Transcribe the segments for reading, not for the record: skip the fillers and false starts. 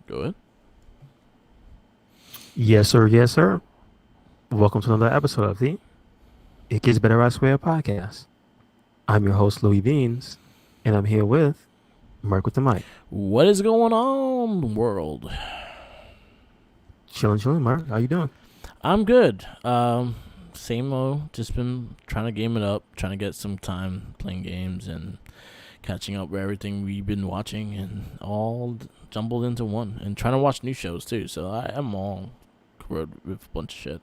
Go ahead. Yes, sir. Yes, sir. Welcome to another episode of the It Gets Better I Swear podcast. I'm your host, Louis Beans, and I'm here with Mark with the mic. What is going on, world? Chilling, chilling. Mark, how you doing? I'm good. Same old. Just been trying to game it up, trying to get some time playing games and catching up with everything we've been watching and all jumbled into one. And trying to watch new shows too. So I'm all covered with a bunch of shit.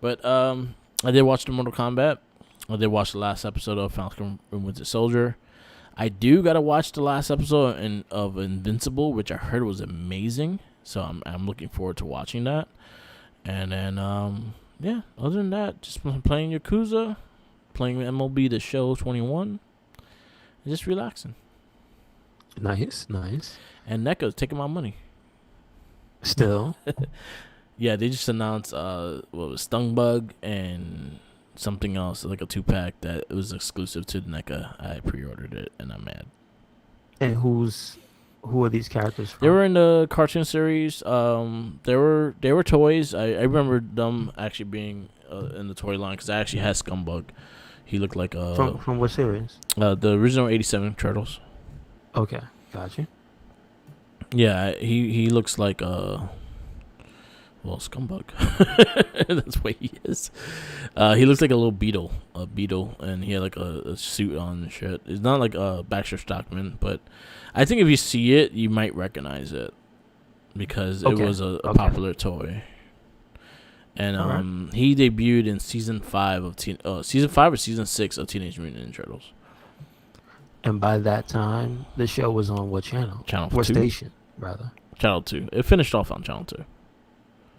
But I did watch the Mortal Kombat. I did watch the last episode of Falcon and Winter Soldier. I do gotta watch the last episode of Invincible, which I heard was amazing. So I'm looking forward to watching that. And then yeah, other than that, just playing Yakuza, playing MLB The Show 21, and just relaxing. Nice, nice. And NECA's taking my money. Still, Yeah, they just announced what was Stungbug and something else, like a 2-pack that was exclusive to NECA. I pre-ordered it and I'm mad. and who are these characters They from? were in the cartoon series. They were toys. I remember them actually being in the toy line because I actually had Scumbug. He looked like From what series? the original '87 Turtles. Okay, got you. Yeah, he looks like Scumbug. That's what he is. He looks like a little beetle, and he had like a suit on and shit. It's not like Baxter Stockman, but I think if you see it, you might recognize it because it was a popular toy. And Alright. he debuted in season 5 of season 5 or season 6 of Teenage Mutant Ninja Turtles. And by that time, the show was on what channel? Channel What 2. station, rather? Channel 2. It finished off on Channel 2.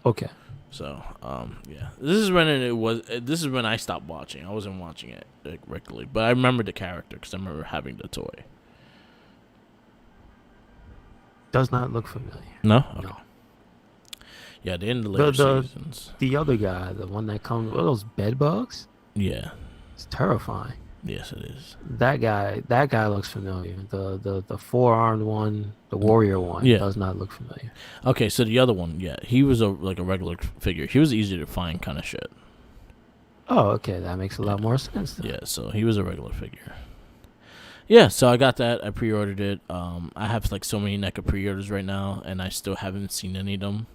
Okay. So, yeah. This is when I stopped watching. I wasn't watching it like, regularly, but I remember the character because I remember having the toy. Does not look familiar. No? Okay. No. Yeah, the end of the later seasons. The other guy, the one that comes with those bed bugs, Yeah. it's terrifying. Yes, it is. That guy looks familiar. The 4-armed one, the warrior one, Yeah. does not look familiar. Okay, so the other one, yeah, he was a regular figure. He was easy to find kind of shit. Oh, okay, that makes a lot more sense then. Yeah, so he was a regular figure. Yeah, so I got that. I pre-ordered it. I have like so many NECA pre-orders right now, and I still haven't seen any of them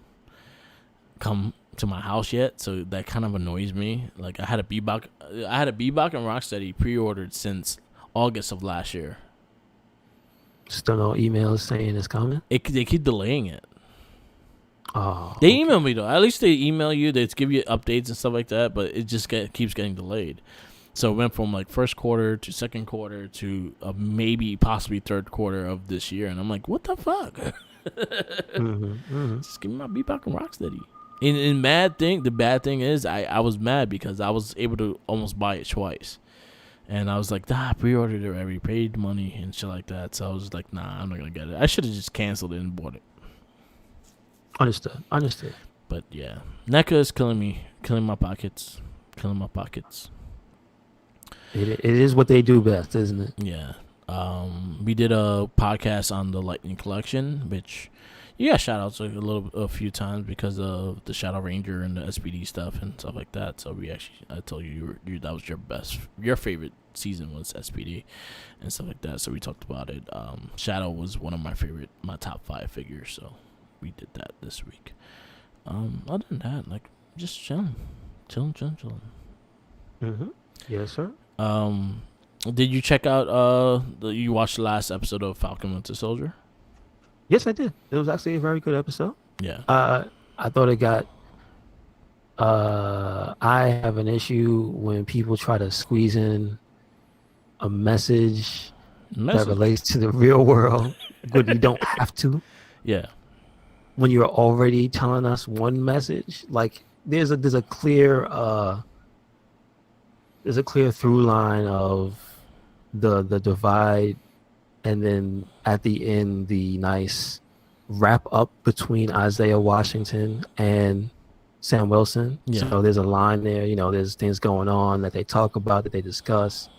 come to my house yet. So that kind of annoys me. Like I had a Bebop and Rocksteady pre-ordered since August of last year. Still no emails saying it's coming. They keep delaying it. Oh, They email me though. At least they email you. They give you updates and stuff like that. But it just keeps getting delayed. So it went from like first quarter to second quarter to maybe possibly third quarter of this year. And I'm like, what the fuck? Just give me my Bebop and Rocksteady. The bad thing is I was mad because I was able to almost buy it twice. And I was like, I pre-ordered it already, paid money and shit like that. So I was like, nah, I'm not going to get it. I should have just canceled it and bought it. Understood. But yeah, NECA is killing me, killing my pockets. It is what they do best, isn't it? Yeah. We did a podcast on the Lightning Collection, which shout outs a few times because of the Shadow Ranger and the SPD stuff and stuff like that. So I told you that was your favorite season was SPD and stuff like that. So we talked about it. Shadow was one of my top 5 figures. So we did that this week. Other than that, like just chilling. Yes, sir. Did you check out you watched the last episode of Falcon Winter Soldier? Yes, I did. It was actually a very good episode. Yeah. I thought it got. I have an issue when people try to squeeze in a message that relates to the real world, but you don't have to. Yeah. When you're already telling us one message, like there's a clear through line of the divide, and then at the end the nice wrap up between Isaiah Washington and Sam Wilson. Yeah. So there's a line there, there's things going on that they talk about, that they discuss,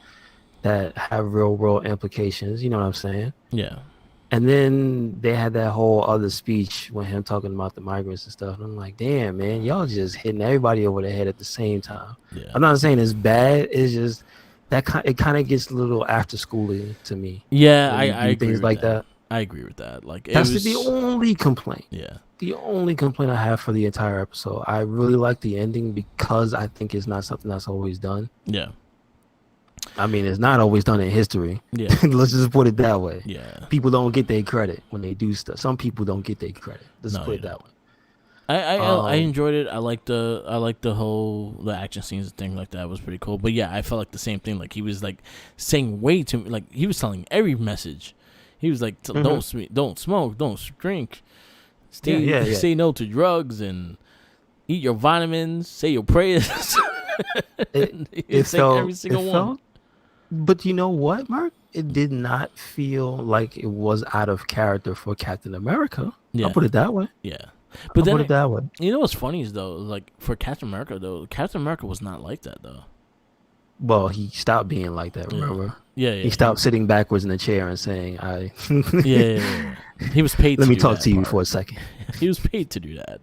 that have real world implications. You know what I'm saying? Yeah. And then they had that whole other speech with him talking about the migrants and stuff. And I'm like, damn, man, y'all just hitting everybody over the head at the same time. Yeah. I'm not saying it's bad. It's just it kind of gets a little after schooly to me Yeah, when I you I do agree things with like that. that. I agree with that. Like it That's the was. only complaint. Yeah. The only complaint I have for the entire episode. I really like the ending because I think it's not something that's always done. Yeah. I mean, it's not always done in history. Yeah. Let's just put it that way. Yeah. People don't get their credit when they do stuff. Some people don't get their credit. Let's No, put you it that don't. way. I Um, enjoyed it. I like the whole the action scenes and things like that was pretty cool. But yeah, I felt like the same thing. Like he was like saying way too like he was telling every message. He was like don't smoke, don't drink, yeah. stay no to drugs and eat your vitamins, say your prayers. He It was saying every felt, single one. but you know what, Mark? It did not feel like it was out of character for Captain America. I'll Yeah, put it that way. yeah. But I'll put then it that way. you know what's funny is though, like for Captain America though, Captain America was not like that though. Well, he stopped being like that. Yeah, Remember? yeah, He stopped sitting backwards in the chair and saying, "I." yeah. He was paid. Let to me do talk that to you part. for a second. He was paid to do that.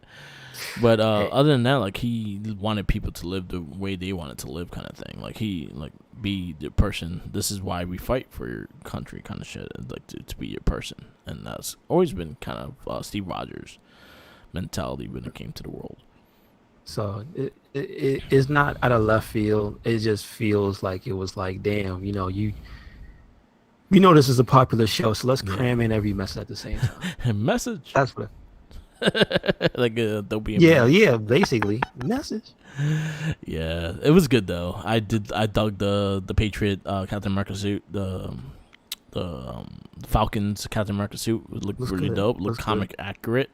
But Hey, other than that, like he wanted people to live the way they wanted to live, kind of thing. Like he like be the person. This is why we fight for your country, kind of shit. Like to be your person, and that's always been kind of Steve Rogers' mentality when it came to the world. so it's not out of left field. It just feels like it was like, damn, you know this is a popular show, so let's Yeah. cram in every message at the same time. Message. That's what. Like they'll be. Yeah, basically message. Yeah, it was good though. I dug the Patriot Captain America suit. The Falcons Captain America suit looked Looks really good. dope. Looked Looks good. comic accurate.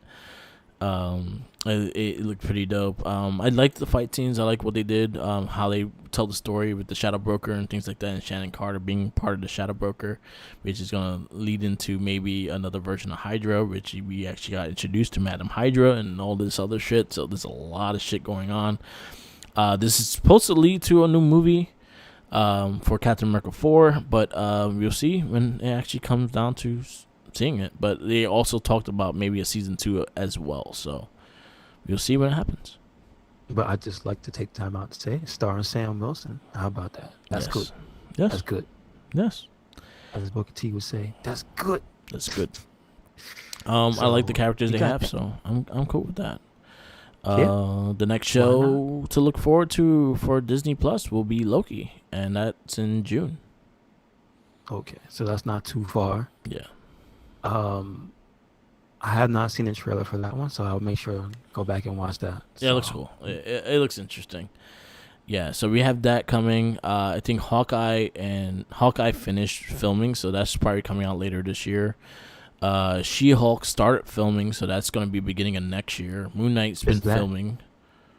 It looked pretty dope. I liked the fight scenes. I like what they did. How they tell the story with the Shadow Broker and things like that, and Shannon Carter being part of the Shadow Broker, which is gonna lead into maybe another version of Hydra, which we actually got introduced to Madam Hydra and all this other shit. So there's a lot of shit going on. This is supposed to lead to a new movie for Captain America 4, but we'll see when it actually comes down to seeing it. But they also talked about maybe a season 2 as well, so we'll see what happens. But I just like to take time out to say, starring Sam Wilson. How about that? That's Yes. good. Yes. That's good. Yes. As Booker T would say, that's good. That's good. I like the So, characters you they got have, that. so I'm cool with that. Yeah. The next show to look forward to for Disney Plus will be Loki, and that's in June. Okay, so that's not too far. Yeah. Um, I have not seen a trailer for that one, so I'll make sure to go back and watch that. Yeah, it looks cool. It looks interesting. Yeah, so we have that coming. I think Hawkeye finished filming, so that's probably coming out later this year. She-Hulk started filming, so that's going to be beginning of next year. Moon Knight's been filming.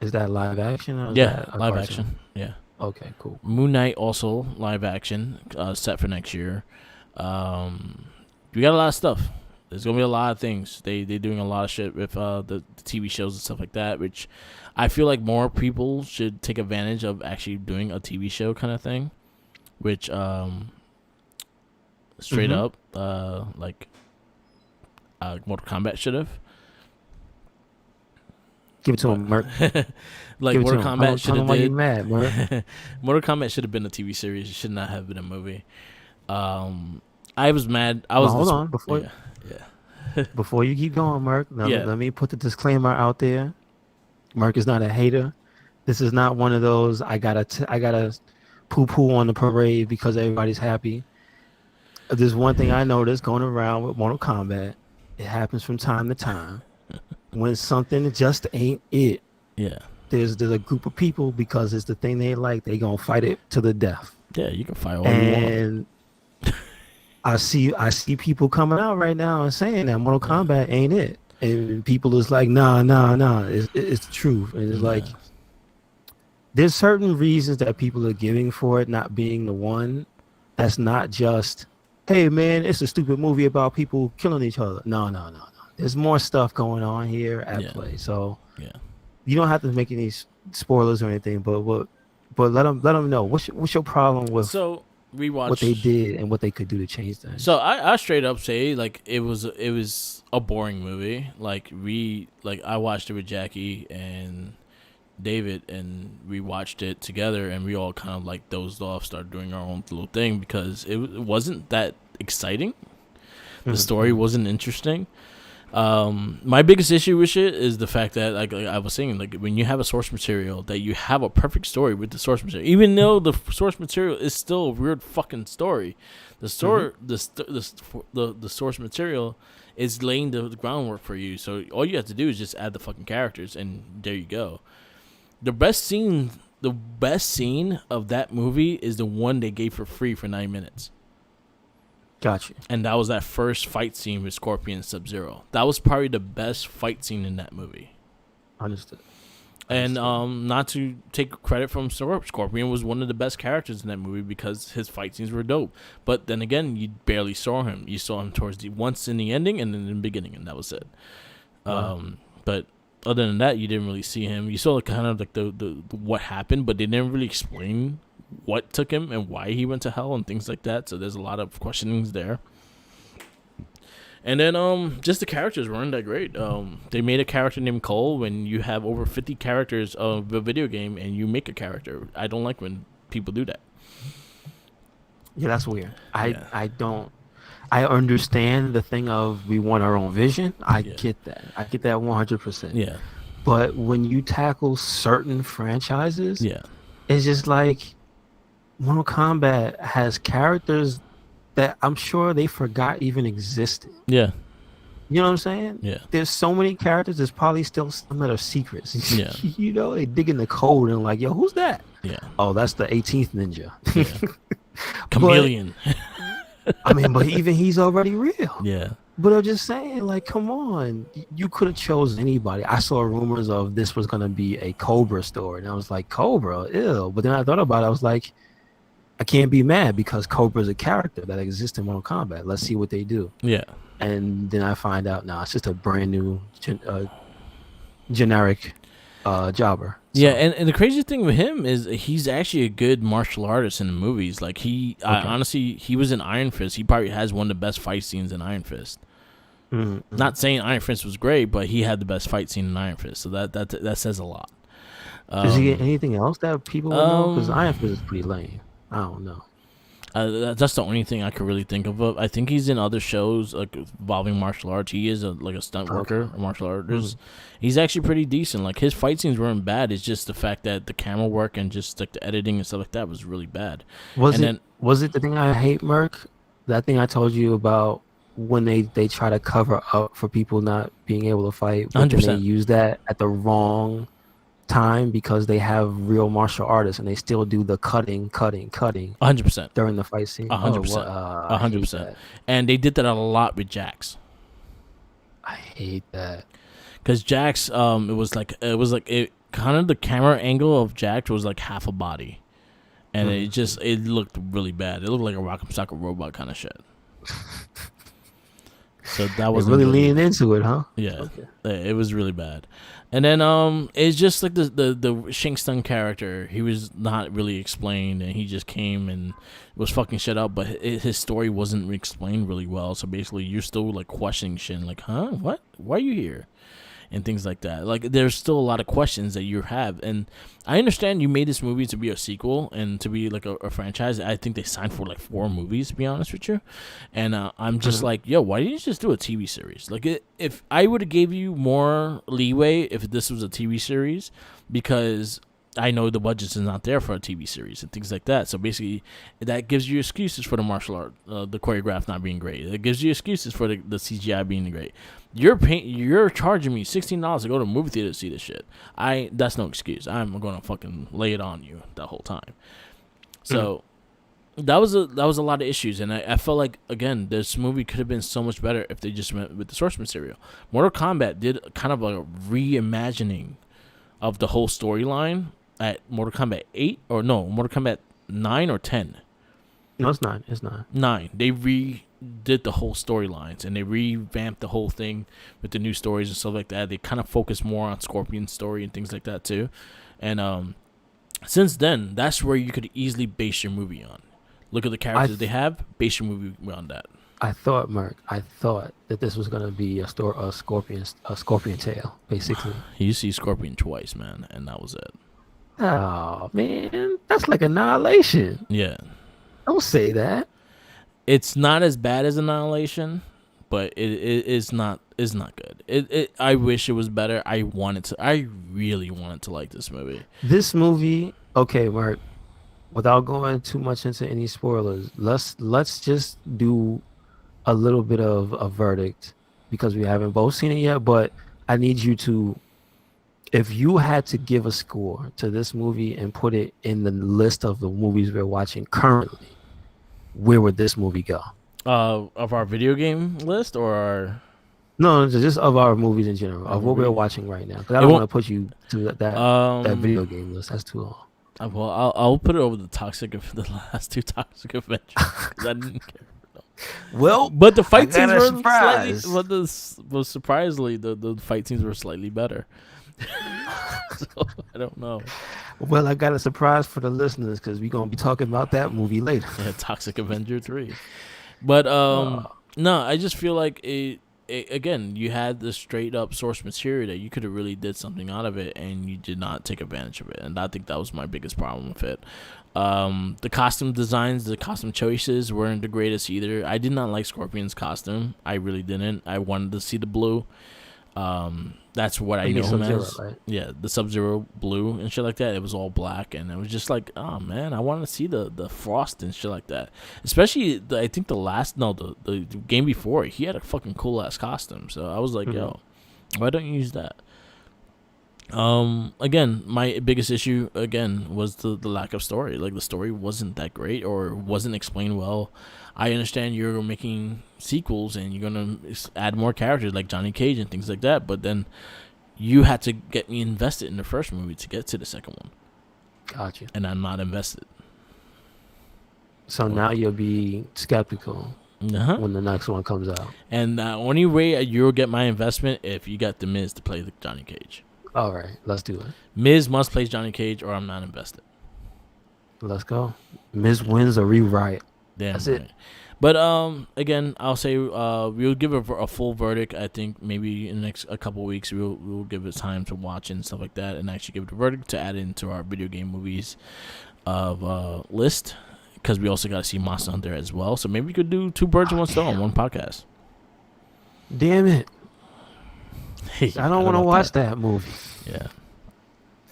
Is that live action? Or is Yeah, that a live cartoon? action. Yeah. Okay, cool. Moon Knight also live action, set for next year. We got a lot of stuff. There's gonna be a lot of things. They're doing a lot of shit with the TV shows and stuff like that, which I feel like more people should take advantage of actually doing a TV show kind of thing. Which straight up like Mortal Kombat should have. Give it to him, Merc. Like Give it to Mortal him. Kombat should Tell him have why you did. mad, Merc. Mortal Kombat should have been a TV series. It should not have been a movie. I was mad. I was Hold on, before yeah. before you keep going, Merc. Yeah. Let me put the disclaimer out there. Merc is not a hater. This is not one of those I gotta poo-poo on the parade because everybody's happy. There's one thing I noticed going around with Mortal Kombat. It happens from time to time. When something just ain't it, Yeah. there's a group of people because it's the thing they like. They gonna fight it to the death. Yeah, you can fight all you want. And I see people coming out right now and saying that Mortal Kombat ain't it, and people is like, nah, it's the truth. And it's like, there's certain reasons that people are giving for it not being the one. That's not just, hey man, it's a stupid movie about people killing each other. No. There's more stuff going on here at play. So Yeah. you don't have to make any spoilers or anything, but let them know what's your problem with So what they did and what they could do to change So things. I straight up say like it was a boring movie. I watched it with Jackie and David, and we watched it together, and we all kind of like dozed off, started doing our own little thing because it wasn't that exciting. The story Mm-hmm. wasn't interesting. My biggest issue with it is the fact that like I was saying, like when you have a source material, that you have a perfect story with the source material, even though the source material is still a weird fucking story. The story, the source material is laying the groundwork for you. So all you have to do is just add the fucking characters, and there you go. The best scene of that movie is the one they gave for free for 9 minutes. Gotcha. And that was that first fight scene with Scorpion and Sub-Zero. That was probably the best fight scene in that movie. Understood. And not to take credit from Scorpion was one of the best characters in that movie because his fight scenes were dope. But then again, you barely saw him. You saw him once in the ending and then in the beginning, and that was it. Wow. But other than that, you didn't really see him. You saw kind of like the what happened, but they didn't really explain what took him and why he went to hell and things like that. So there's a lot of questionings there. And then just the characters weren't that great. They made a character named Cole when you have over 50 characters of a video game and you make a character. I don't like when people do that. Yeah, that's weird. Yeah. I don't. I understand the thing of we want our own vision. I Yeah. get that. I get that 100%. Yeah. But when you tackle certain franchises, Yeah. it's just like Mortal Kombat has characters that I'm sure they forgot even existed. Yeah. You know what I'm saying? Yeah. There's so many characters. There's probably still some that are secrets. Yeah. You know, they dig in the code and like, yo, who's that? Yeah. Oh, that's the 18th ninja. Yeah. Chameleon. I mean, but even he's already real. Yeah. But I'm just saying, like, come on. You could have chosen anybody. I saw rumors of this was going to be a Cobra story. And I was like, Cobra? Ew. But then I thought about it. I was like, I can't be mad because Cobra is a character that exists in Mortal Kombat. Let's see what they do. Yeah. And then I find out, it's just a brand new generic jobber. So, Yeah, and the crazy thing with him is he's actually a good martial artist in the movies. Like honestly, he was in Iron Fist. He probably has one of the best fight scenes in Iron Fist. mm-hmm. Not saying Iron Fist was great, but he had the best fight scene in Iron Fist. So that says a lot. Does he get anything else that people would know? Because Iron Fist is pretty lame. I don't know. That's the only thing I could really think of. I think he's in other shows like involving martial arts. He is a stunt worker, a martial artist. Mm-hmm. He's actually pretty decent. Like his fight scenes weren't bad. It's just the fact that the camera work and just like the editing and stuff like that was really bad. Was it the thing I hate, Merc? That thing I told you about when they try to cover up for people not being able to fight, but then 100%. they use that at the wrong time because they have real martial artists and they still do the cutting 100%. during the fight scene. 100%. I hate 100%. that. And they did that a lot with Jax. I hate that. Because Jax, it was like kind of the camera angle of Jax was like half a body, and it looked really bad. It looked like a Rock'em Sock'em Robot kind of shit. So that was really leaning into it, huh? Yeah, Okay. it was really bad. And then it's just like the Shang Tsung character. He was not really explained, and he just came and was fucking shit up. But his story wasn't explained really well. So basically, you're still like questioning shit, like, huh, what? Why are you here? And things like that. Like, there's still a lot of questions that you have. And I understand you made this movie to be a sequel and to be like a franchise. I think they signed for like 4 movies, to be honest with you. And I'm just like, yo, why didn't you just do a TV series? Like, if I would have gave you more leeway if this was a TV series, because I know the budget is not there for a TV series and things like that. So basically, that gives you excuses for the martial art, the choreograph not being great. It gives you excuses for the CGI being great. You're charging me $16 to go to a movie theater to see this shit. That's no excuse. I'm gonna fucking lay it on you the whole time. So that was a lot of issues, and I felt like, again, this movie could have been so much better if they just went with the source material. Mortal Kombat did kind of a reimagining of the whole storyline at Mortal Kombat 8 or no, Mortal Kombat 9 or 10. No, it's 9. It's 9. 9. They redid the whole storylines and they revamped the whole thing with the new stories and stuff like that. They kind of focus more on Scorpion's story and things like that too. And since then, that's where you could easily base your movie on. look at the characters they have, base your movie around that. I thought, Merc, that this was gonna be a scorpion tail, basically. You see Scorpion twice, man, and that was it. Oh man, that's like Annihilation. Yeah. Don't say that. It's not as bad as Annihilation, but it's not good. I wish it was better. I really wanted to like this movie. This movie, okay, Merc, without going too much into any spoilers, let's just do a little bit of a verdict because we haven't both seen it yet, but I need you to, if you had to give a score to this movie and put it in the list of the movies we're watching currently, where would this movie go? Of our video game list or our... No, just of our movies in general, of what we're watching right now. Because I don't want to put you to that video game list. That's too long. Well, I'll put it over the last two Toxic Avengers. I didn't care. Well, but the fight scenes were surprise. surprisingly the fight scenes were slightly better. So I don't know. Well, I got a surprise for the listeners because we're gonna be talking about that movie later. Yeah, Toxic Avenger 3. But no, I just feel like again, you had the straight up source material that you could have really did something out of it, and you did not take advantage of it. And I think that was my biggest problem with it. The costume designs, the costume choices weren't the greatest either. I did not like Scorpion's costume. I really didn't. I wanted to see the blue. That's what I know him as. Right? Yeah, the Sub-Zero blue and shit like that. It was all black, and it was just like, oh man, I wanted to see the frost and shit like that. Especially, I think the game before, he had a fucking cool ass costume. So I was like, yo, why don't you use that? Again, my biggest issue was the lack of story. Like, the story wasn't that great or wasn't explained well. I understand you're making sequels and you're gonna add more characters like Johnny Cage and things like that, but then you had to get me invested in the first movie to get to the second one. Gotcha. And I'm not invested. So now you'll be skeptical when the next one comes out. And the only way you'll get my investment if you got The Miz to play Johnny Cage. All right, let's do it. Miz must play Johnny Cage or I'm not invested. Let's go. Miz wins a rewrite. Damn, that's right. it. But again, I'll say we'll give a full verdict. I think maybe in the next a couple weeks we'll give it time to watch and stuff like that, and actually give it a verdict to add into our video game movies of list, because we also got to see Monster Hunter as well. So maybe we could do two birds with one stone on one podcast. Damn it! Hey, I don't want to watch that movie.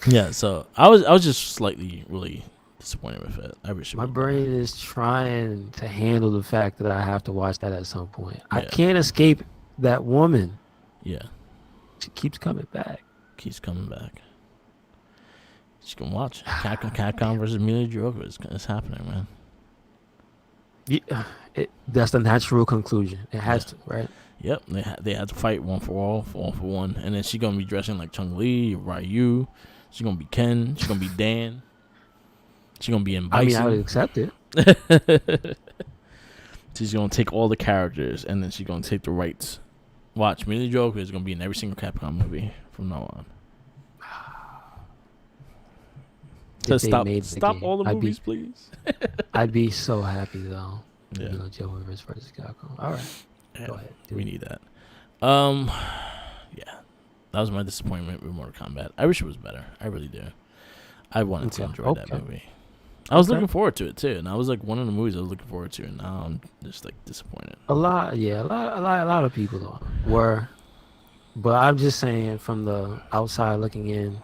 Yeah. So I was just slightly really disappointed with it. I wish my brain is trying to handle the fact that I have to watch that at some point. Yeah. I can't escape that woman. Yeah. She keeps coming back. She's gonna watch Capcom versus Mila Jovovich. It's happening, man. Yeah, that's the natural conclusion. It has to, right? Yep, they had to fight one for all, for one, and then she's gonna be dressing like Chun-Li, Ryu. She's gonna be Ken. She's gonna be Dan. She's gonna be in Bison. I would accept it. She's gonna take all the characters, and then she's gonna take the rights. Watch, Mila Jovovich is gonna be in every single Capcom movie from now on. Stop all the movies, please. I'd be so happy though. Yeah. Mila Jovovich versus Capcom. All right. Yeah, go ahead. We need that. Yeah, that was my disappointment with Mortal Kombat. I wish it was better. I really do. I wanted to enjoy that movie. I was looking forward to it too, and I was like one of the movies I was looking forward to, and now I'm just like disappointed. A lot of people were, but I'm just saying from the outside looking in,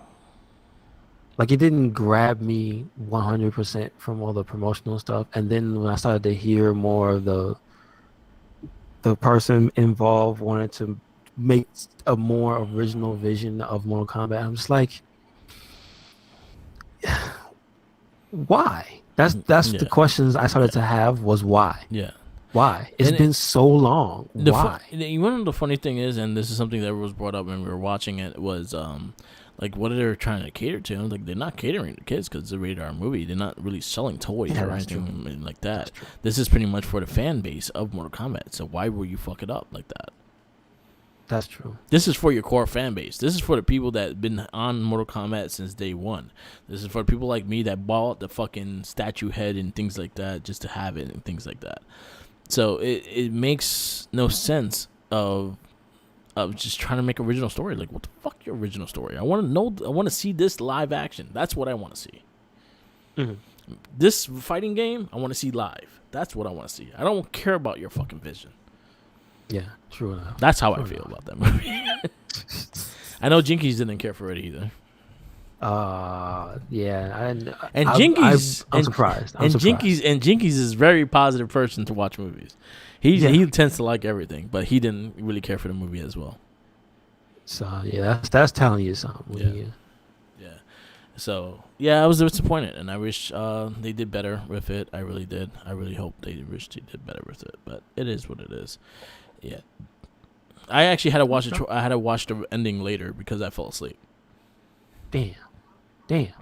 like it didn't grab me 100% from all the promotional stuff, and then when I started to hear more of the person involved wanted to make a more original vision of Mortal Kombat, I'm just like, why? That's the questions I started to have was why. Yeah. Why? It's been so long. Why? You know the funny thing is, and this is something that was brought up when we were watching it, was like what they're trying to cater to. Like they're not catering to kids because it's a rated R movie. They're not really selling toys or anything like that. This is pretty much for the fan base of Mortal Kombat. So why will you fuck it up like that? That's true. This is for your core fan base. This is for the people that have been on Mortal Kombat since day one. This is for people like me that bought the fucking statue head and things like that just to have it and things like that. So it makes no sense of just trying to make original story. Like, what the fuck your original story? I want to know. I want to see this live action. That's what I want to see. Mm-hmm. This fighting game, I want to see live. That's what I want to see. I don't care about your fucking vision. Yeah, true enough. That's how I feel about that movie. I know Jinkies didn't care for it either. Yeah, and Jinkies, I'm surprised. Jinkies is a very positive person to watch movies. He tends to like everything, but he didn't really care for the movie as well. So yeah, that's telling you something. Yeah. So yeah, I was disappointed, and I wish they did better with it. I really did. I really hope they did better with it. But it is what it is. Yeah. I actually had to watch it. I had to watch the ending later because I fell asleep. Damn. Yeah.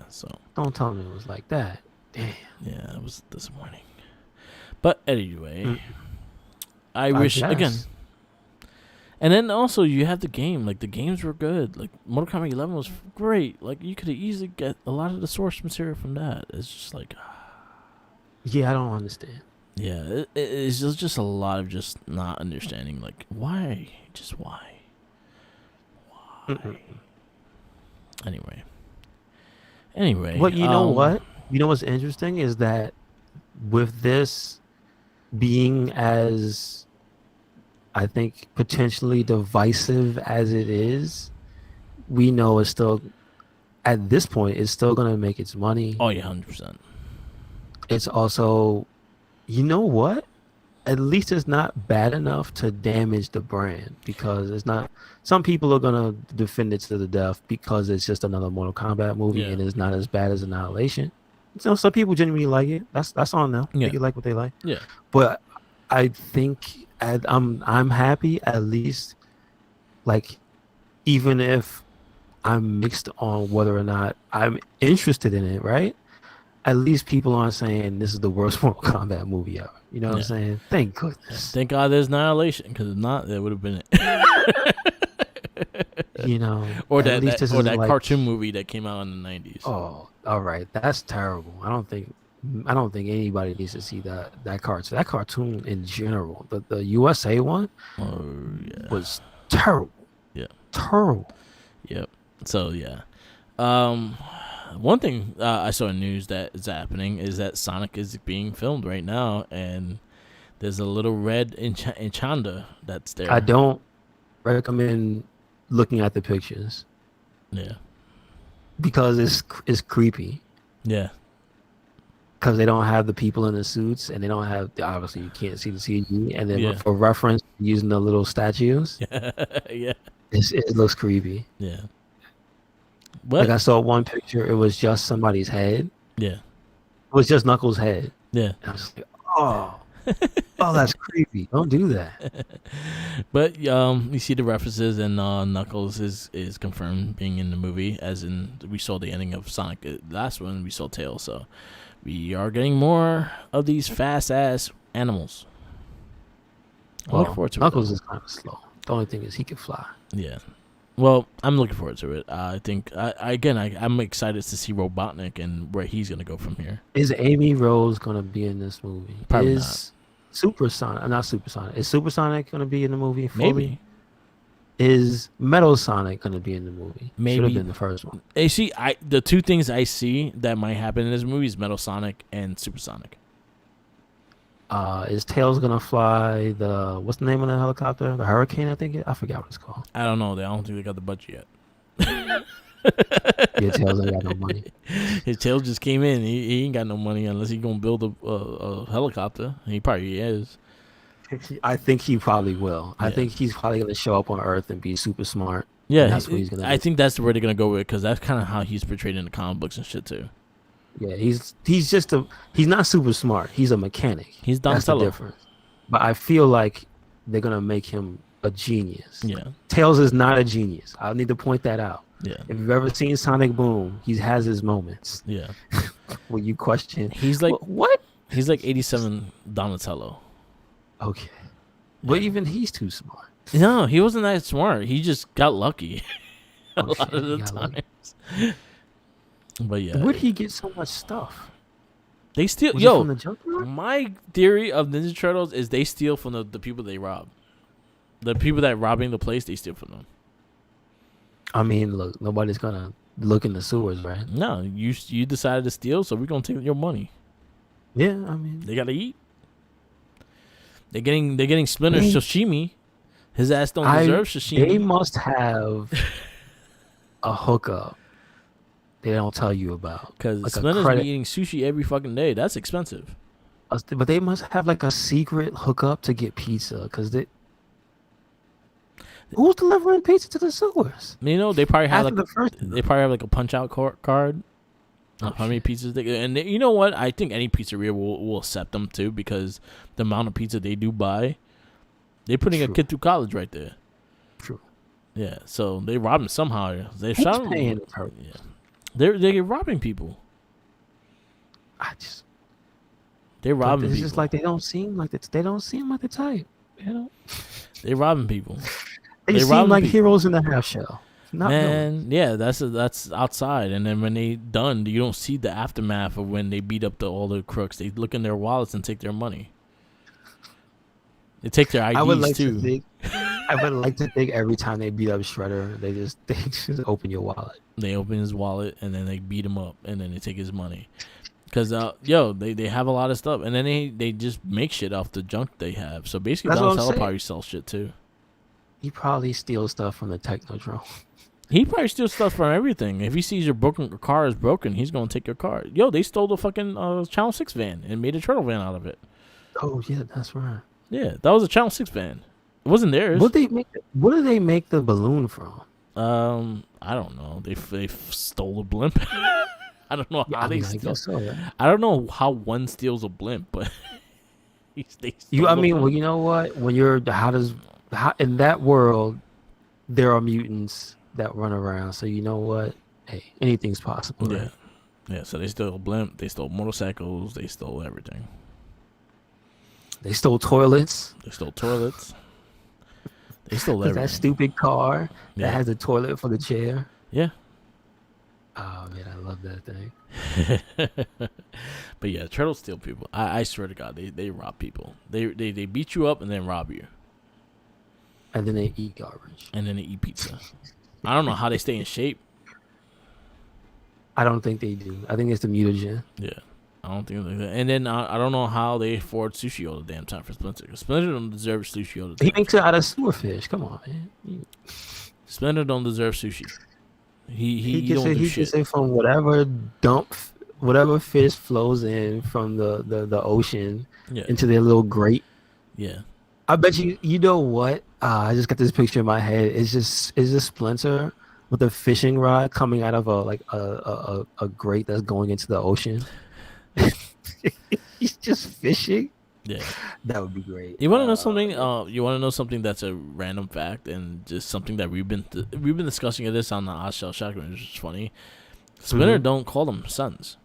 So. Don't tell me it was like that. Damn. Yeah, it was disappointing. But anyway, I wish again. And then also you have the game. Like, the games were good. Like, Mortal Kombat 11 was great. Like, you could easily get a lot of the source material from that. It's just like, yeah, I don't understand. Yeah, it's just a lot of just not understanding. Like, why? Just why? Anyway. Well, you know what? You know what's interesting is that with this being as, I think, potentially divisive as it is, we know it's still, at this point, it's still going to make its money. Oh, yeah, 100%. It's also, you know what? At least it's not bad enough to damage the brand, because it's not. Some people are gonna defend it to the death because it's just another Mortal Kombat movie and it's not as bad as Annihilation. So some people genuinely like it. That's on them. Yeah. They like what they like. Yeah. But I think I'm happy, at least, like, even if I'm mixed on whether or not I'm interested in it, right? At least people aren't saying this is the worst Mortal Kombat movie ever. You know what I'm saying? Thank goodness. Thank God there's Annihilation, because if not, that would have been it. You know, or that cartoon movie that came out in the 90s. Oh, all right, that's terrible. I don't think anybody needs to see that cartoon. That cartoon in general, the USA one, was terrible. Yeah, terrible. Yep. So yeah, one thing I saw in news that is happening is that Sonic is being filmed right now, and there's a little red Enchanda that's there. I don't recommend looking at the pictures. Yeah. Because it's creepy. Yeah. Because they don't have the people in the suits, and they don't have, obviously you can't see the CG, and then for reference, using the little statues. Yeah. It looks creepy. Yeah. Like, I saw one picture, it was just somebody's head. Yeah. It was just Knuckles' head. Yeah. And I was like, oh, that's creepy. Don't do that. But you see the references, and Knuckles is confirmed being in the movie, as in we saw the ending of Sonic. Last one, we saw Tails, so we are getting more of these fast-ass animals. I look forward to it. Knuckles is kind of slow. The only thing is he can fly. Yeah. Well, I'm looking forward to it. I think, I'm excited to see Robotnik and where he's going to go from here. Is Amy Rose going to be in this movie? Probably not. Not Supersonic. Is Supersonic going to be in the movie fully? Maybe. Is Metal Sonic going to be in the movie? Maybe. Should have been the first one. You see, the two things I see that might happen in this movie is Metal Sonic and Supersonic. Is Tails gonna fly what's the name of the helicopter? The Hurricane, I think. I forgot what it's called. I don't know. I don't think they got the budget yet. Yeah, Tails ain't got no money. His Tails just came in. He ain't got no money unless he's gonna build a helicopter. He probably is. I think he probably will. Yeah. I think he's probably gonna show up on Earth and be super smart. Yeah, that's what he's gonna. I think that's where they're gonna go with, because that's kind of how he's portrayed in the comic books and shit too. Yeah, he's he's not super smart. He's a mechanic. He's Donatello. That's the difference. But I feel like they're gonna make him a genius. Yeah. Tails is not a genius. I need to point that out. Yeah. If you've ever seen Sonic Boom, he has his moments. Yeah. Where you question. He's like what? He's like 87 Donatello. Okay. But even he's too smart. No, he wasn't that smart. He just got lucky a Oh lot shit, of he the got lucky. times. But yeah, Where'd he get so much stuff? they steal. Was it from Yo, the junkyard? my theory of Ninja Turtles is they steal from the people they rob. The people that robbing the place, they steal from them. I mean, look, nobody's gonna look in the sewers, right? No, you decided to steal, so we're gonna take your money. Yeah, I mean, They gotta eat. They're getting Splinter's They- sashimi. His ass don't deserve sashimi. they must have a hookup they don't tell you about. Because Like a Splinter's credit, be eating sushi every fucking day. That's expensive. but they must have like a secret hookup to get pizza. Because who's delivering pizza to the sewers? You know, they probably have After like the first, they probably have like a punch out card of how many pizzas they get. And you know what? I think any pizzeria will accept them too, because the amount of pizza they do buy, they're putting a True. kid through college right there. True. Yeah, so they rob him somehow. They Who's shot him. paying the turtles? Yeah, they're robbing people. I just, They're robbing it's people. just like they don't seem like the type. You know, They're robbing people. they They seem robbing like people. heroes in the half shell. Not villains. Man, yeah, that's outside, and then when they done, you don't see the aftermath of when they beat up all the crooks. They look in their wallets and take their money. They take their IDs I would like too. to think. I would like to think every time they beat up Shredder, they just open your wallet. They open his wallet and then they beat him up and then they take his money. Cause they have a lot of stuff, and then they just make shit off the junk they have. So basically, That's what I'm Donatello saying. probably sells shit too. He probably steals stuff from the Technodrome. He probably steals stuff from everything. If he sees your car is broken, he's gonna take your car. Yo, they stole the fucking Channel 6 van and made a turtle van out of it. Oh yeah, that's right. Yeah, that was a Channel 6 van. It wasn't theirs. What do they make the balloon from? I don't know. They stole a blimp. I don't know how I they mean, I steal. guess so. Yeah. I don't know how one steals a blimp, but they stole I a mean, well, blimp. you know what? When you're how in that world, there are mutants that run around. So you know what? Hey, anything's possible. Yeah, Right? yeah. So they stole a blimp. They stole motorcycles. They stole everything. They stole toilets. They stole toilets. They stole That everything. stupid car Yeah. that has a toilet for the chair. Yeah. Oh man, I love that thing. But yeah, turtles steal people. I swear to God, they rob people. They beat you up and then rob you, And then they eat garbage. and then they eat pizza. I don't know how they stay in shape. I don't think they do. I think it's the mutagen. Yeah, I don't think like that. And then I don't know how they afford sushi all the damn time for Splinter. 'Cause Splinter don't deserve sushi all the He time. makes it out of sewer fish. Come on, man. Splinter don't deserve sushi. He gets don't it. do He shit. gets it from whatever fish flows in from the ocean Yeah, into their little grate. yeah. I bet you. You know what? I just got this picture in my head. It's just Splinter with a fishing rod coming out of a grate that's going into the ocean. He's just fishing. Yeah. That would be great. You want to know something? You want to know something that's a random fact and just something that we've been discussing this on the Oddshell Shotgun, which is funny. Splinter Mhm. don't call them sons,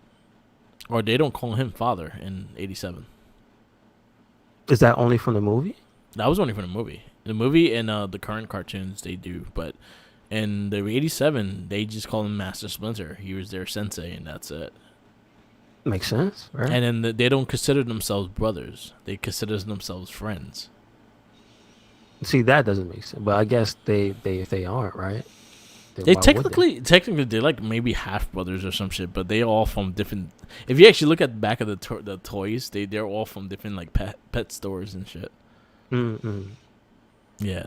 or they don't call him father in '87. Is that only from the movie? That was only from the movie. The movie and the current cartoons they do, but in the '87 they just call him Master Splinter. He was their sensei, and that's it. Makes sense, right? And then they don't consider themselves brothers; they consider themselves friends. See, that doesn't make sense. But I guess if they aren't, right? Then They why would technically they're like maybe half brothers or some shit, but they all from different. If you actually look at the back of the toys, they're all from different like pet stores and shit. Mm-mm. Yeah,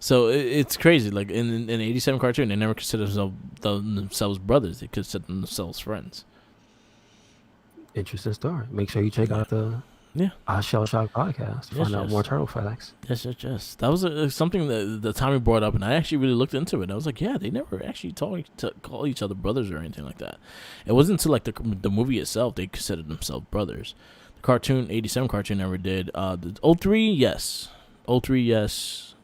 so it's crazy. Like in the '87 cartoon, they never consider themselves brothers; they consider themselves friends. Interesting story. Make sure you check out the Shell Shock podcast to Yes, find out yes. more turtle facts. Yes. That was something that Tommy brought up, and I actually really looked into it. I was like, yeah, they never actually call each other brothers or anything like that. It wasn't until like the movie itself they considered themselves brothers. The cartoon, '87 cartoon, never did. The '03, yes. '03, yes.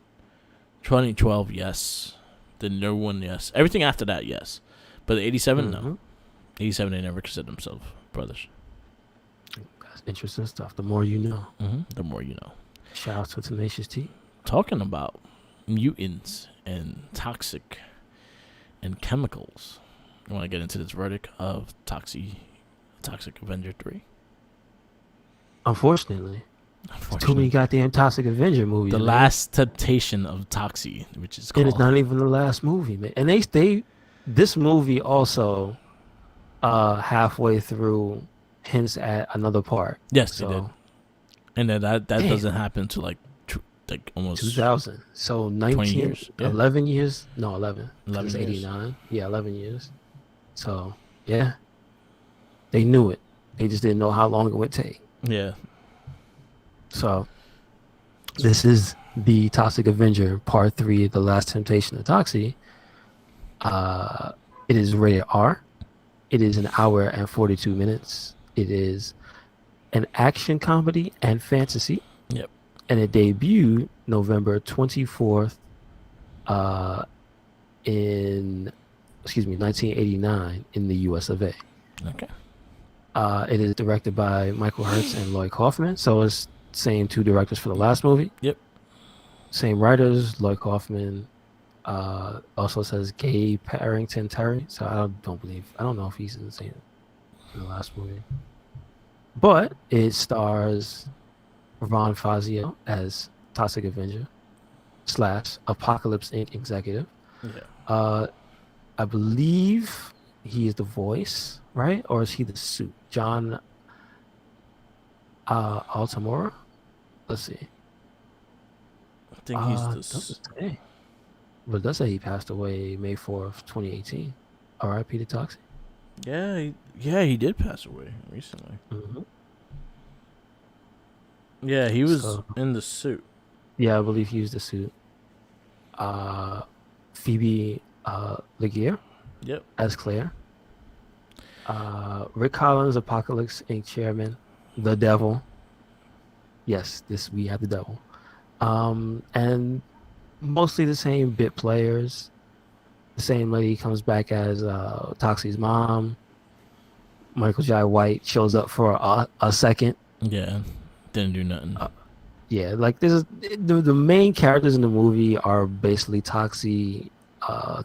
2012, yes. The new one, yes. Everything after that, yes. But the '87, no. Mhm. '87, they never considered themselves brothers. That's interesting stuff. The more you know. The more you know. Shout out to Tenacious T. talking about mutants and toxic and chemicals. You want to get into this verdict of Toxic Avenger 3? Unfortunately. There's too many goddamn Toxic Avenger movies. The man. Last Temptation of Toxie, which is called. And it's not even the last movie, man. And this movie also halfway through hints at another part. Yes, they did. And then that doesn't happen to like almost 2000. So 20 years. Yeah. 11 years. No, 11. 11 It's years. 89. Yeah, 11 years. So, yeah. They knew it. They just didn't know how long it would take. Yeah. So, this is the Toxic Avenger Part 3, The Last Temptation of Toxie. It is rated R. It is an hour and 42 minutes. It is an action comedy and fantasy. Yep. And it debuted November 24th in 1989 in the US of A. Okay. It is directed by Michael Hertz and Lloyd Kaufman. So it's same two directors for the last movie. Yep. Same writers, Lloyd Kaufman. Also says Gay Parrington Terry. So I don't know if he's in the last movie. But it stars Ron Fazio as Toxic Avenger / Apocalypse Inc. executive. Yeah. I believe he is the voice, right? Or is he the suit? John Altamora? Let's see. I think he's today. But it does say he passed away May 4th, 2018. R.I.P. to Toxic. Yeah, he did pass away recently. Mm-hmm. Yeah, he was in the suit. Yeah, I believe he was the suit. Phoebe Laguerre. Yep. As Claire. Rick Collins, Apocalypse Inc. chairman. The Devil. Yes, we have the Devil. And mostly the same bit players. The same lady comes back as Toxie's mom. Michael Jai White shows up for a second. Yeah, didn't do nothing. Yeah, like this is the main characters in the movie are basically Toxie,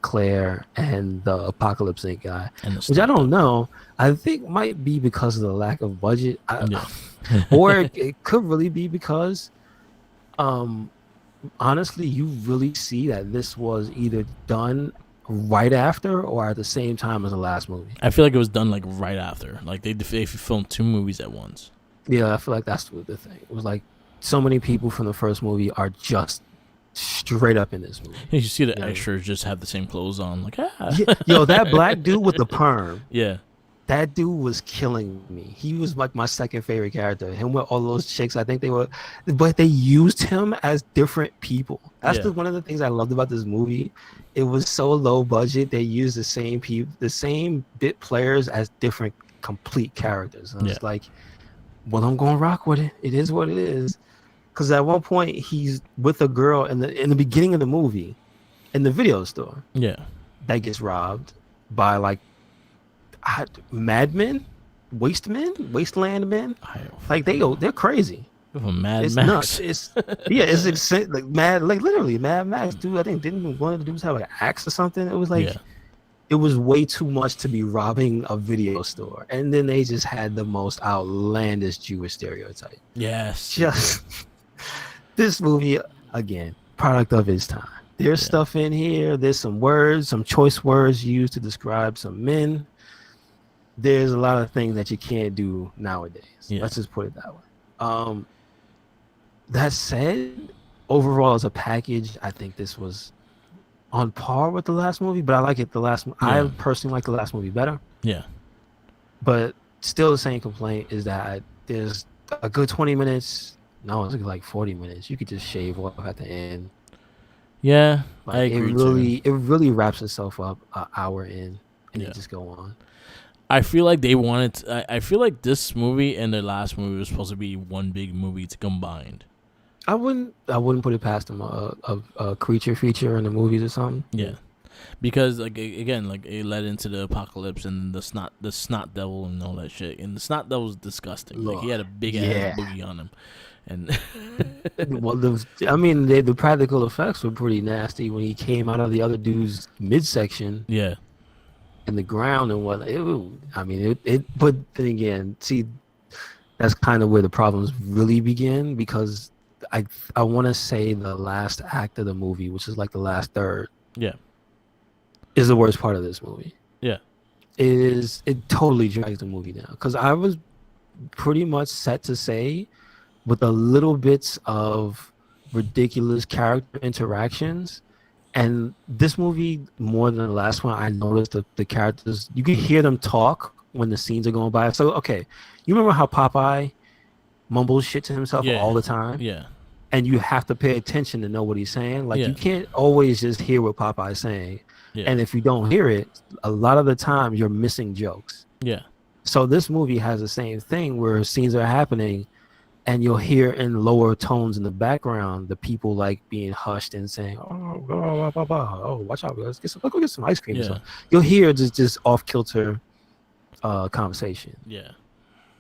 Claire, and the Apocalypse Inc. guy, which I don't know. I think might be because of the lack of budget, or it could really be because, honestly, you really see that this was either done right after or at the same time as the last movie. I feel like it was done like right after. Like they filmed two movies at once. Yeah, I feel like that's the thing. It was like so many people from the first movie are just straight up in this movie. You see the extras just have the same clothes on. Like, Yo, that black dude with the perm. Yeah. That dude was killing me. He was like my second favorite character. Him with all those chicks, I think they were, but they used him as different people. That's one of the things I loved about this movie. It was so low budget. They used the same people, the same bit players as different complete characters. And it's like, well, I'm going to rock with it. It is what it is. Because at one point he's with a girl in the beginning of the movie, in the video store. Yeah. That gets robbed by like madmen, wasteland men. Like they're crazy. Mad it's Max. Nuts. It's like mad, like literally Mad Max. Dude, I think didn't one of the dudes have like an axe or something? It was like it was way too much to be robbing a video store. And then they just had the most outlandish Jewish stereotype. Yes. Just this movie again, product of its time. There's stuff in here. There's some words, some choice words used to describe some men. There's a lot of things that you can't do nowadays. Let's just put it that way. That said, overall as a package, I think this was on par with the last movie, but I like it. I personally like the last movie better. Yeah. But still the same complaint is that there's a good 20 minutes. No, it's like 40 minutes. You could just shave off at the end. Yeah, like, I agree. It really wraps itself up an hour in and you just go on. I feel like they wanted I feel like this movie and the last movie was supposed to be one big movie to combined. I wouldn't put it past them a creature feature in the movies or something. Yeah, because like again, like it led into the apocalypse and the snot devil and all that shit. And the snot devil was disgusting. Like he had a big ass boogie on him, And Well, the practical effects were pretty nasty when he came out of the other dude's midsection yeah, in the ground and what. But then again, see, that's kind of where the problems really begin because I I want to say the last act of the movie, which is like the last third, yeah, is the worst part of this movie. yeah, It totally drags the movie down because I was pretty much set to say with a little bits of ridiculous character interactions. And this movie, more than the last one, I noticed the characters, you can hear them talk when the scenes are going by. So, okay, you remember how Popeye mumbles shit to himself yeah, all the time? yeah, And you have to pay attention to know what he's saying. Like, yeah, you can't always just hear what Popeye's saying. yeah, And if you don't hear it, a lot of the time you're missing jokes. yeah, So this movie has the same thing where scenes are happening and you'll hear in lower tones in the background the people like being hushed and saying, "Oh, watch out, let's go get some ice cream." Or yeah, something. You'll hear just off kilter conversation. yeah,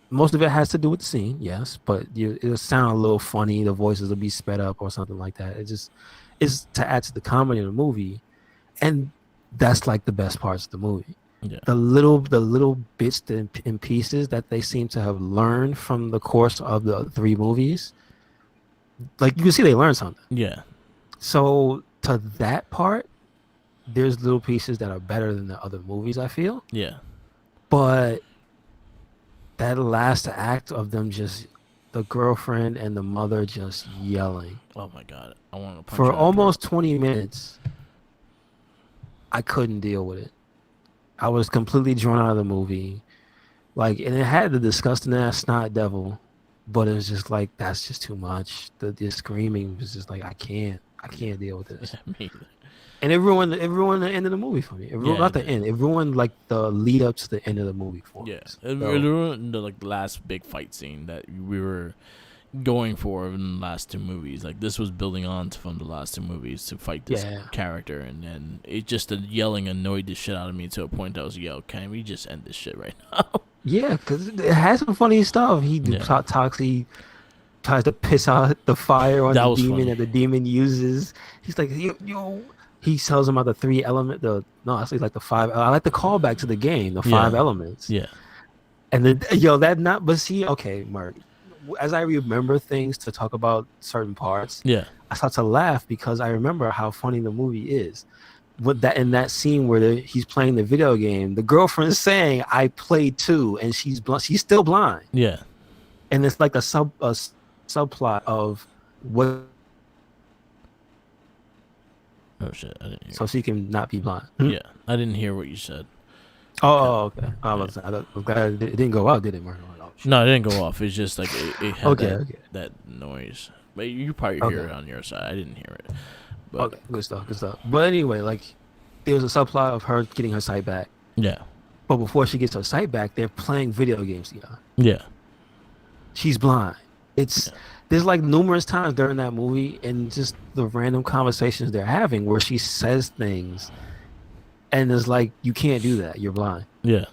Most of it has to do with the scene, yes, but it'll sound a little funny. The voices will be sped up or something like that. It's to add to the comedy of the movie, and that's like the best parts of the movie. yeah, The little bits and pieces that they seem to have learned from the course of the three movies, like you can see they learned something. yeah, So to that part, there's little pieces that are better than the other movies, I feel. yeah. But that last act of them just the girlfriend and the mother just yelling Oh my god, I want to punch for you out, almost 20 minutes, I couldn't deal with it. I was completely drawn out of the movie. Like, and it had the disgusting ass snot devil, but it was just like, that's just too much. The screaming was just like, I can't deal with this. Yeah, me either. And it ruined the end of the movie for me. It ruined, Yeah, not it the end. It ruined like the lead up to the end of the movie for me. Yeah, So, it ruined the like last big fight scene that we were going for in the last two movies. Like this was building on from the last two movies to fight this Yeah. character, and then it just the yelling annoyed the shit out of me to a point that I was like, yo, can we just end this shit right now? yeah, because it has some funny stuff. He Yeah. talks. He tries to piss out the fire on That the was demon funny. that the demon uses. He's like, yo. He tells him about the three element. Actually like the five. I like the callback to the game, the five Yeah. elements. Yeah, And then that not. But see, okay, Mark. As I remember things to talk about certain parts, yeah, I start to laugh because I remember how funny the movie is. With that in that scene where he's playing the video game, the girlfriend's saying, "I played too," and she's still blind, yeah. and it's like a subplot of what, Oh shit, I didn't hear. so she can not be blind. Yeah, I didn't hear what you said. Okay. I was glad it didn't go out, did it, Mark? Oh, shit. No, it didn't go off. It's just like it had Okay. that noise. But you probably hear Okay. it on your side. I didn't hear it. But Okay, good stuff. But anyway, like there was a subplot of her getting her sight back, yeah, but before she gets her sight back, they're playing video games together. yeah, She's blind. It's Yeah. There's like numerous times during that movie and just the random conversations they're having where she says things and it's like, you can't do that, you're blind. yeah,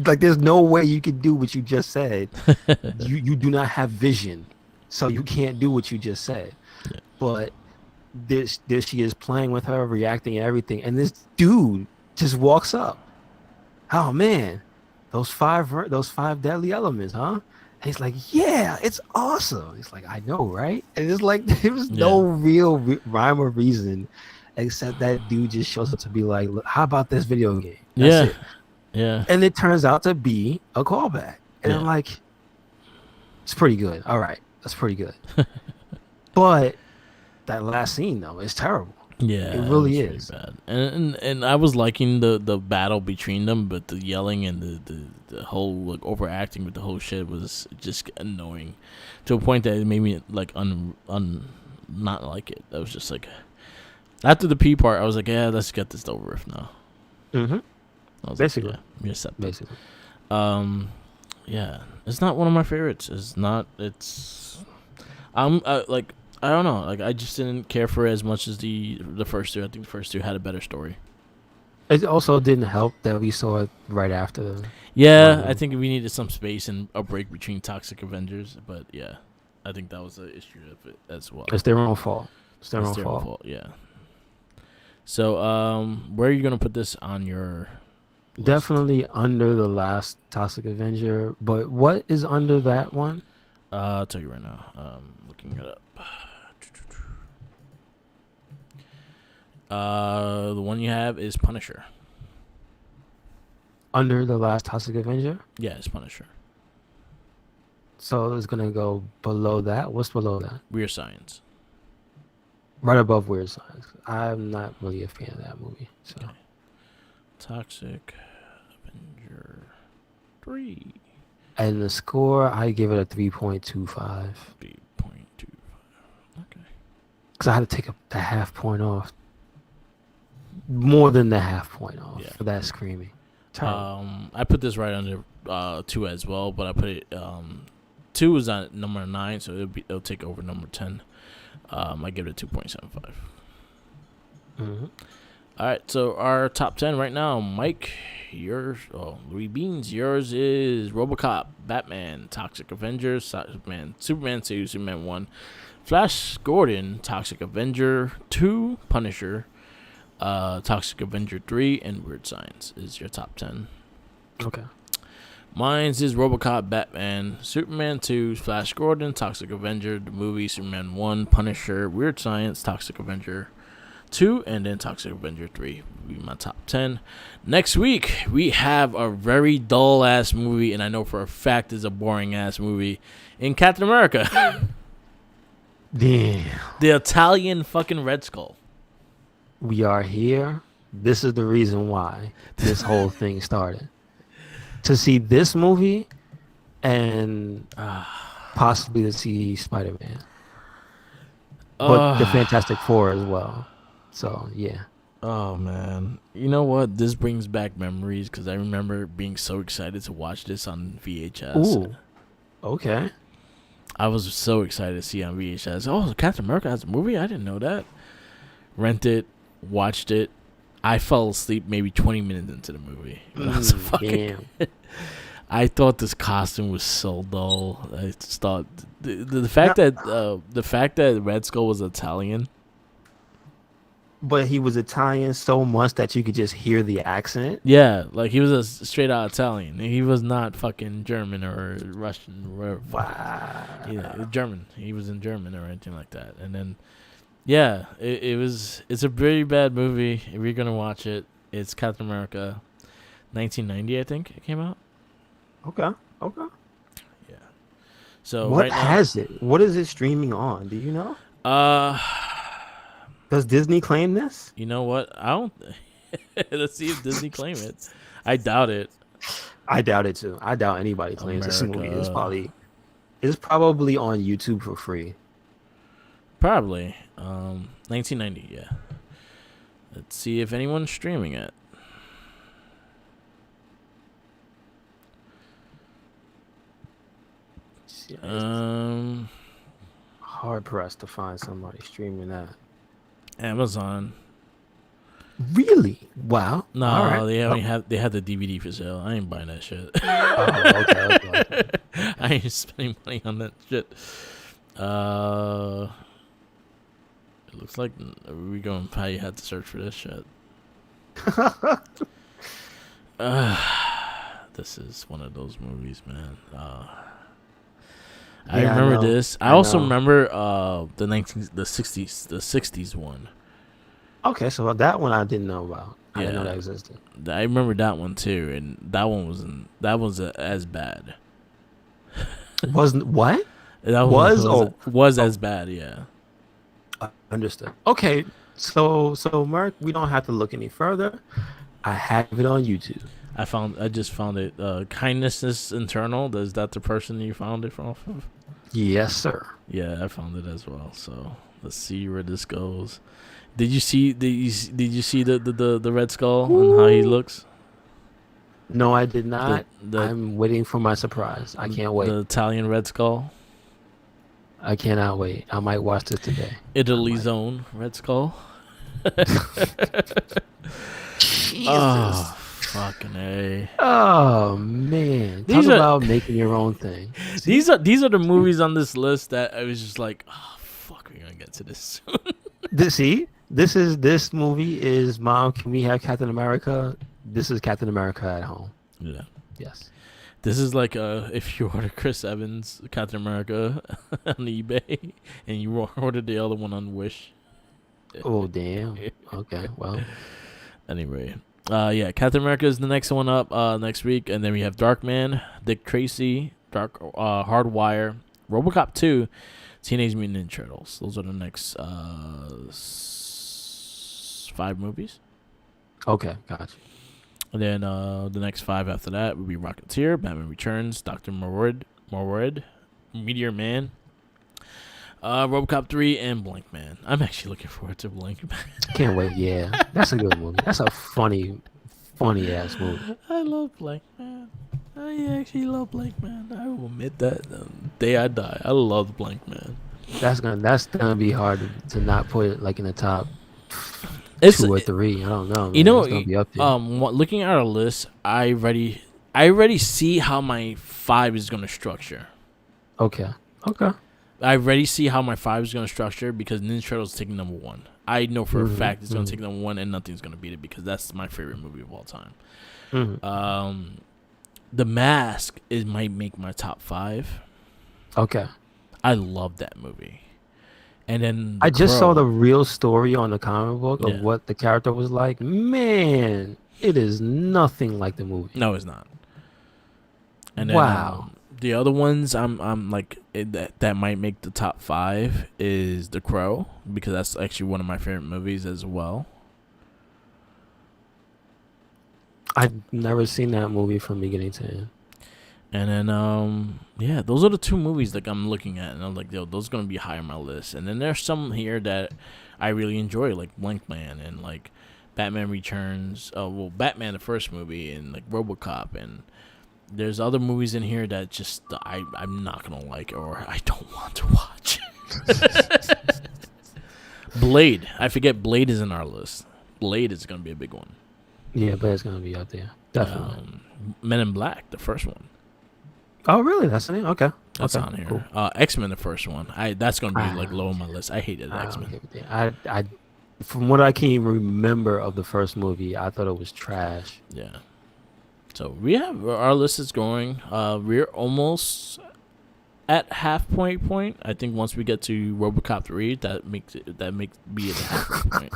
Like there's no way you can do what you just said. you do not have vision, so you can't do what you just said. Yeah. But this she is playing with her, reacting and everything, and this dude just walks up. Oh man, those five deadly elements, huh? And he's like, yeah, it's awesome. He's like, I know, right? And it's like there was no real rhyme or reason, except that dude just shows up to be like, look, how about this video game? That's it. Yeah. And it turns out to be a callback. And Yeah. I'm like, it's pretty good. All right, that's pretty good. But that last scene though is terrible. Yeah, It really was really is. bad. And I was liking the battle between them, but the yelling and the whole like overacting with the whole shit was just annoying, to a point that it made me like not like it. I was just like, after the pee part, I was like, yeah, let's get this over with now. Mm-hmm. I was Basically. like, yeah, accept it. Basically. Yeah, it's not one of my favorites. It's not. It's. Like. I don't know. Like I just didn't care for it as much as the first two. I think the first two had a better story. It also didn't help that we saw it right after. Yeah, I think we needed some space and a break between Toxic Avengers. But yeah, I think that was the issue of it as well. It's their own fault. It's their It's own their fault. own fault. Yeah. So, where are you gonna put this on your list? Definitely under the last Toxic Avenger. But what is under that one? I'll tell you right now. Looking it up. The one you have is Punisher. Under the last Toxic Avenger? Yeah, it's Punisher. So it's gonna go below that. What's below that? Weird Science. Right above Weird Science. I'm not really a fan of that movie. So Okay. Toxic Avenger 3. and the score, I give it a 3.25. 3.25. Okay. Because I had to take the half point off. More than the half point off Yeah. for that screaming. Terrible. I put this right under 2 as well, but I put it 2 is on number 9, so it'll take over number 10. I give it a 2.75. Mhm. All right, so our top 10 right now, Mike, yours, Louis Beans, yours is RoboCop, Batman, Toxic Avenger, Superman 2, Superman 1, Flash Gordon, Toxic Avenger 2, Punisher, Toxic Avenger 3, and Weird Science is your top 10. Okay. Mine's is RoboCop, Batman, Superman 2, Flash Gordon, Toxic Avenger, the movie, Superman 1, Punisher, Weird Science, Toxic Avenger 2, and then Toxic Avenger 3 will be my top 10. Next week, we have a very dull-ass movie, and I know for a fact it's a boring-ass movie, in Captain America. Damn. The Italian fucking Red Skull. We are here. This is the reason why this whole thing started. To see this movie and possibly to see Spider-Man. But the Fantastic Four as well. So, yeah. Oh, man. You know what? This brings back memories because I remember being so excited to watch this on VHS. Ooh. Okay. I was so excited to see it on VHS. Oh, Captain America has a movie? I didn't know that. Rent it, watched it. I fell asleep maybe 20 minutes into the movie. Damn. I thought this costume was so dull. I just thought the fact that Red Skull was Italian. But he was Italian so much that you could just hear the accent. Yeah, like he was a straight out Italian. He was not fucking German or Russian or whatever. Wow. Yeah, German. He was in German or anything like that. And then, yeah, it's a very bad movie. If you're gonna watch it, it's Captain America, 1990, I think it came out. Okay. Yeah. So What right now, has it? What is it streaming on? Do you know? Does Disney claim this? You know what? I don't. Let's see if Disney claim it. I doubt it. I doubt it too. I doubt anybody claims this movie. America. It's probably on YouTube for free. Probably. 1990. Yeah. Let's see if anyone's streaming it. Hard pressed to find somebody streaming that. Amazon. Really? Wow. No, All right. they had the DVD for sale. I ain't buying that shit. Okay. I ain't spending money on that shit. It looks like we gonna probably have to search for this shit. This is one of those movies, man. I remember this. I also remember the 60s one. Okay, so that one I didn't know about. I didn't know Yeah. that existed. I remember that one too, and that one was as bad. Wasn't what? That was as bad, yeah. Understood. Okay, so Mark, we don't have to look any further. I have it on YouTube. I just found it. Kindness is Internal. Is that the person you found it from? Yes, sir. Yeah, I found it as well. So let's see where this goes. Did you see the Red Skull and how he looks? No, I did not. The I'm waiting for my surprise. I can't wait. The Italian Red Skull. I cannot wait. I might watch this today. Italy's own Red Skull. Jesus. Fucking A. Oh man, talk These are about making your own thing. See, these are the movies on this list that I was just like, oh fuck, we're gonna get to this soon. this movie is Mom. Can we have Captain America? This is Captain America at home. Yeah. Yes. This is like if you order Chris Evans Captain America on eBay and you order the other one on Wish. Oh damn. Okay. Well. Anyway, yeah, Captain America is the next one up next week, and then we have Darkman, Dick Tracy, Hardwire, RoboCop 2, Teenage Mutant Ninja Turtles. Those are the next 5 movies. Okay. Gotcha. And then the next 5 after that would be Rocketeer, Batman Returns, Dr. Morwood, Meteor Man, RoboCop 3, and Blank Man. I'm actually looking forward to Blank Man. Can't wait. Yeah, that's a good movie. That's a funny ass movie. I love Blank Man. I actually love Blank Man. I will admit that the day I die. I love Blank Man. That's gonna be hard to not put it like in the top It's 2 or 3. I don't know. Man. You know, it's gonna be up there. looking at our list, I already see how my 5 is gonna structure. Okay. I already see how my 5 is gonna structure because Ninja Turtles is taking number 1. I know for a fact it's gonna take number 1 and nothing's gonna beat it because that's my favorite movie of all time. The Mask might make my top 5. Okay. I love that movie. And then I just saw the real story on the comic book of Yeah. what the character was like. Man, it is nothing like the movie. No, it's not. And then, Wow. the other ones I'm like that might make the top 5 is The Crow because that's actually one of my favorite movies as well. I've never seen that movie from beginning to end. And then yeah, those are the 2 movies that I'm looking at, and I'm like, yo, those are gonna be high on my list. And then there's some here that I really enjoy, like Blank Man and like Batman Returns. Batman the first movie and like RoboCop, and there's other movies in here that just I'm not gonna like or I don't want to watch. Blade, I forget Blade is in our list. Blade is gonna be a big one. Yeah, but it's gonna be up there. Definitely. Men in Black, the first one. Oh, really? That's the name? Okay. That's okay. on here. Cool. X-Men, the first one. That's gonna be like low on my list. I hated I X-Men. don't give a damn. I from what I can even remember of the first movie, I thought it was trash. Yeah. So we have our list is going. We're almost at halfway point. I think once we get to RoboCop 3, that makes be at the halfway point.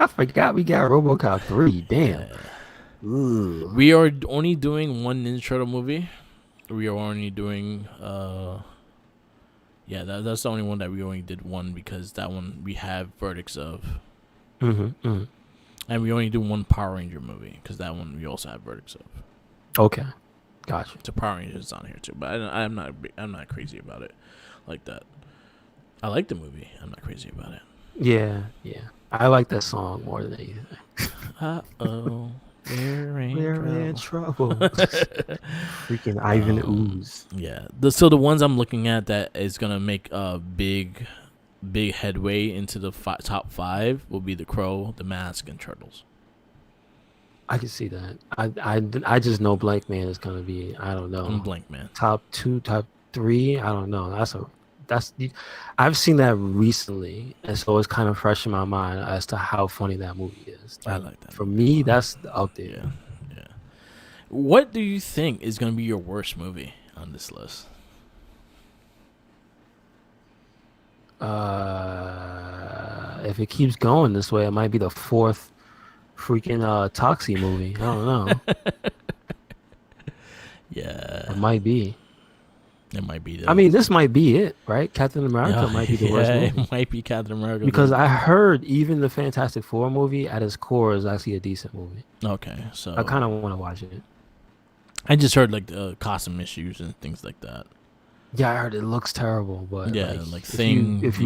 I forgot we got RoboCop 3. Damn. Yeah. Ooh. We are only doing one Ninja Turtle movie. We are only doing that's the only one that we only did one because that one we have verdicts of. And we only do one Power Ranger movie because that one we also have verdicts of. Okay. Gotcha. So Power Rangers is on here too, but I'm not crazy about it like that. I like the movie. I'm not crazy about it. Yeah. I like that song more than anything. We're in trouble. Freaking Ivan Ooze. Yeah. So the ones I'm looking at that is gonna make a big headway into the top 5 will be The Crow, The Mask, and Turtles. I can see that. I just know Blank Man is gonna be. I don't know. Blank Man. Top 2, top 3. I don't know. I've seen that recently, and so it's kind of fresh in my mind as to how funny that movie is. I like that. For me, that's up there. Yeah. What do you think is going to be your worst movie on this list? If it keeps going this way, it might be the 4th freaking Toxie movie. I don't know. Yeah. It might be. It might be. I mean, this might be it, right? Captain America might be the worst movie. It might be Captain America. Because I heard even the Fantastic Four movie at its core is actually a decent movie. Okay, so I kind of want to watch it. I just heard like costume issues and things like that. Yeah, I heard it looks terrible, but yeah, like Thing. If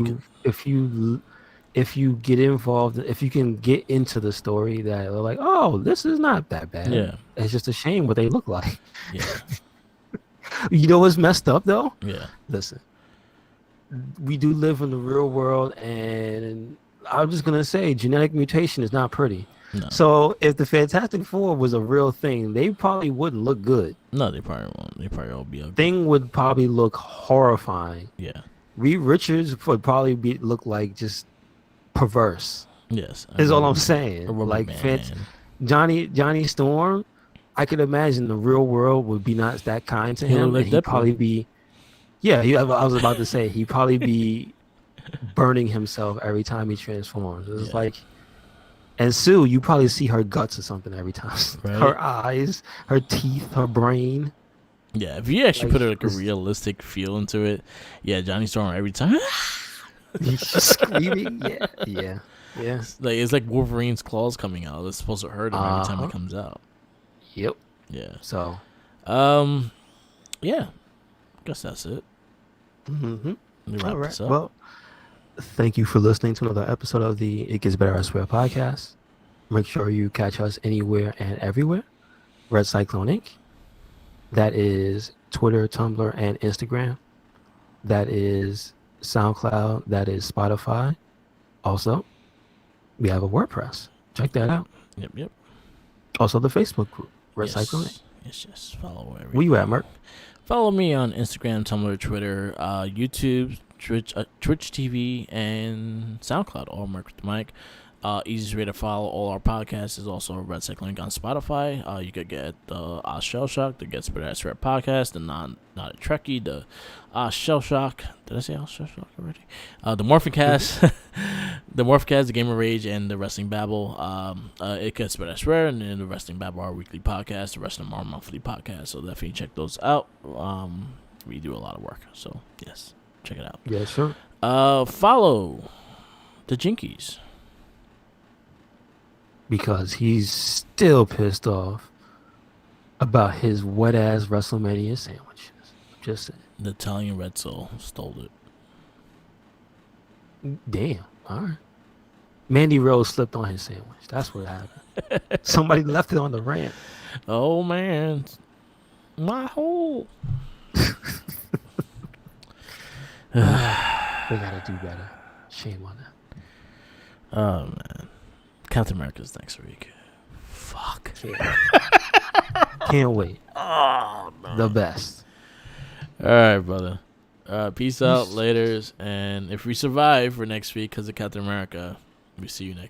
you get involved, if you can get into the story, that they're like, oh, this is not that bad. Yeah, it's just a shame what they look like. Yeah. You know what's messed up though? Yeah. Listen, we do live in the real world, and I'm just gonna say genetic mutation is not pretty. No. So if the Fantastic Four was a real thing, they probably wouldn't look good. No, they probably won't. They probably all be ugly. Thing would probably look horrifying. Yeah. Reed Richards would probably look like just perverse. Yes. Is all I'm saying. A rubber Like man. Johnny Storm, I could imagine the real world would be not that kind to He him, look like and he'd Deadpool. probably be. Yeah, I was about to say he'd probably be burning himself every time he transforms. It's Yeah. and Sue, you probably see her guts or something every time. Right? Her eyes, her teeth, her brain. Yeah, if you actually put like a it's- realistic feel into it, yeah, Johnny Storm every time. He's just screaming. Yeah. Like it's like Wolverine's claws coming out. It's supposed to hurt him every time Uh-huh. it comes out. Yep. Yeah. So. Yeah. Guess that's it. Mm-hmm. Let me wrap All right. this up. Well, thank you for listening to another episode of the It Gets Better I Swear podcast. Make sure you catch us anywhere and everywhere. Red Cyclone Inc. That is Twitter, Tumblr, and Instagram. That is SoundCloud. That is Spotify. Also, we have a WordPress. Check that out. Yep. Also, the Facebook group, Red Yes. Cyclone Inc. Yes. Follow everything. Where you at, Merc? Follow me on Instagram, Tumblr, Twitter, YouTube, Twitch TV, and SoundCloud. All Merc with the Mic. Easiest way to follow all our podcasts is also Red Cyclone Link on Spotify. You could get the Shell Shock, the Gets Better at Swear podcast, the not a Trekkie, the Shell Shock. Did I say Shell Shock already? The Morphicast, the Morphicast, the Gamer Rage, and the Wrestling Babble. It Gets Better at Swear, and then the Wrestling Babble, our weekly podcast, the Wrestling our monthly podcast. So definitely check those out. We do a lot of work, so yes, check it out. Yeah, sure. Follow the Jinkies. Because he's still pissed off about his wet ass WrestleMania sandwiches. Just saying. The Italian Red Soul stole it. Damn. All right. Mandy Rose slipped on his sandwich. That's what happened. Somebody left it on the ramp. Oh man, my hole. We gotta do better. Shame on them. Oh man, Captain America's next week. Fuck. Can't wait. Oh no. The best. All right, brother. Peace out, laters, and if we survive for next week because of Captain America, we see you next.